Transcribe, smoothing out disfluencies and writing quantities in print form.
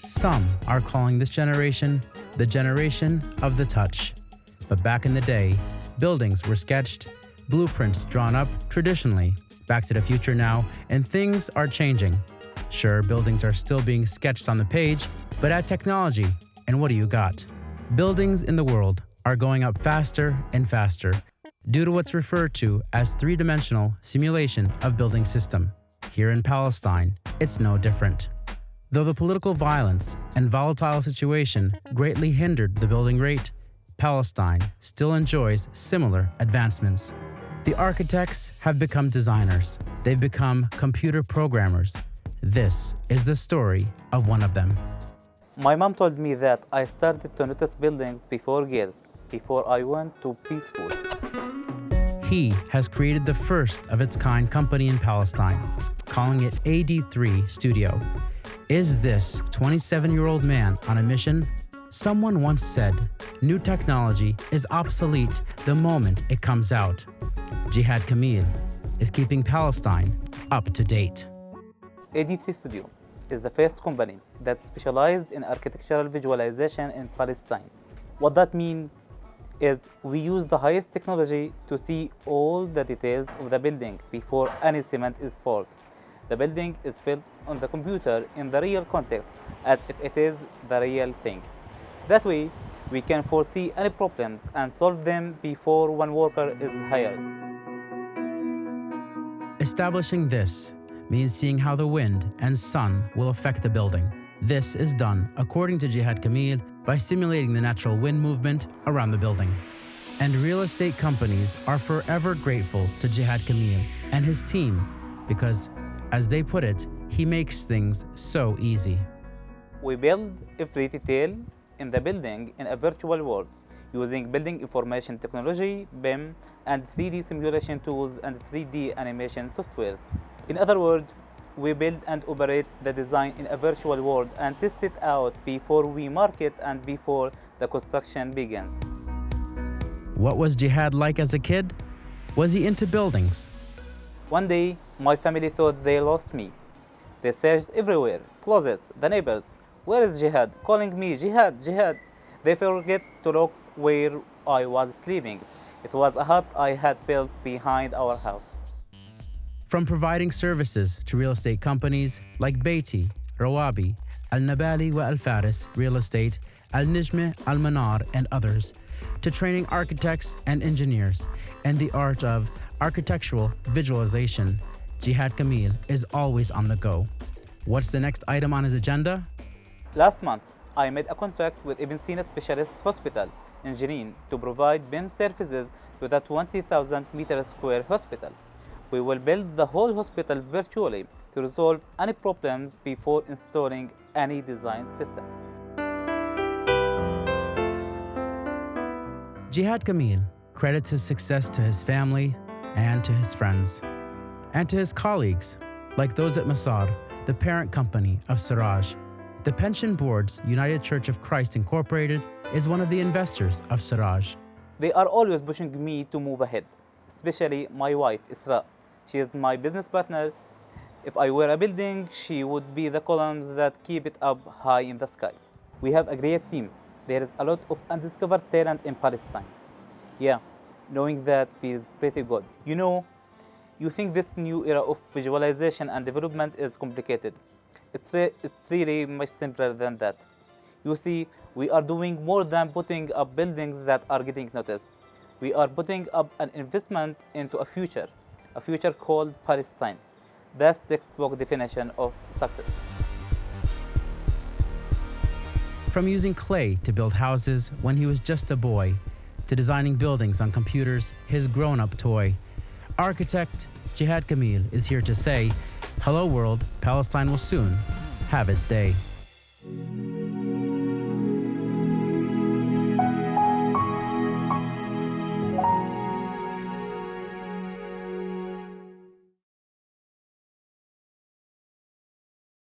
Some are calling this generation the generation of the touch. But back in the day, buildings were sketched, blueprints drawn up traditionally. Back to the future now, and things are changing. Sure, buildings are still being sketched on the page, but add technology, and what do you got? Buildings in the world are going up faster and faster due to what's referred to as three-dimensional simulation of building system. Here in Palestine, it's no different. Though the political violence and volatile situation greatly hindered the building rate, Palestine still enjoys similar advancements. The architects have become designers. They've become computer programmers. This is the story of one of them. My mom told me that I started to notice buildings before girls, before I went to preschool. He has created the first of its kind company in Palestine, calling it AD3 Studio. Is this 27-year-old man on a mission? Someone once said, new technology is obsolete the moment it comes out. Jihad Kmail is keeping Palestine up to date. AD3 Studio is the first company that specialized in architectural visualization in Palestine. What that means is we use the highest technology to see all the details of the building before any cement is poured. The building is built on the computer in the real context as if it is the real thing. That way, we can foresee any problems and solve them before one worker is hired. Establishing this means seeing how the wind and sun will affect the building. This is done, according to Jihad Kmail, by simulating the natural wind movement around the building. And real estate companies are forever grateful to Jihad Kmail and his team because, as they put it, he makes things so easy. We build every detail in the building in a virtual world using building information technology, BIM, and 3D simulation tools and 3D animation softwares. In other words, we build and operate the design in a virtual world and test it out before we market and before the construction begins. What was Jihad like as a kid? Was he into buildings? One day, my family thought they lost me. They searched everywhere, closets, the neighbors. Where is Jihad? Calling me, Jihad, Jihad. They forget to look where I was sleeping. It was a hut I had built behind our house. From providing services to real estate companies like Beiti, Rawabi, Al-Nabali wa Al-Faris Real Estate, Al-Nijmeh, Al-Manar, and others, to training architects and engineers and the art of architectural visualization, Jihad Kmail is always on the go. What's the next item on his agenda? Last month, I made a contract with Ibn Sina Specialist Hospital in Jenin to provide BIM services to the 20,000 meter square hospital. We will build the whole hospital virtually to resolve any problems before installing any design system. Jihad Kmail credits his success to his family and to his friends, and to his colleagues, like those at Masar, the parent company of Siraj. The Pension Board's United Church of Christ Incorporated is one of the investors of Siraj. They are always pushing me to move ahead, especially my wife, Isra. She is my business partner. If I were a building, she would be the columns that keep it up high in the sky. We have a great team. There is a lot of undiscovered talent in Palestine. Yeah, knowing that feels pretty good. You know, you think this new era of visualization and development is complicated. It's really much simpler than that. You see, we are doing more than putting up buildings that are getting noticed. We are putting up an investment into a future called Palestine. That's the textbook definition of success. From using clay to build houses when he was just a boy, to designing buildings on computers, his grown-up toy, architect Jihad Kmail is here to say, hello world, Palestine will soon have its day.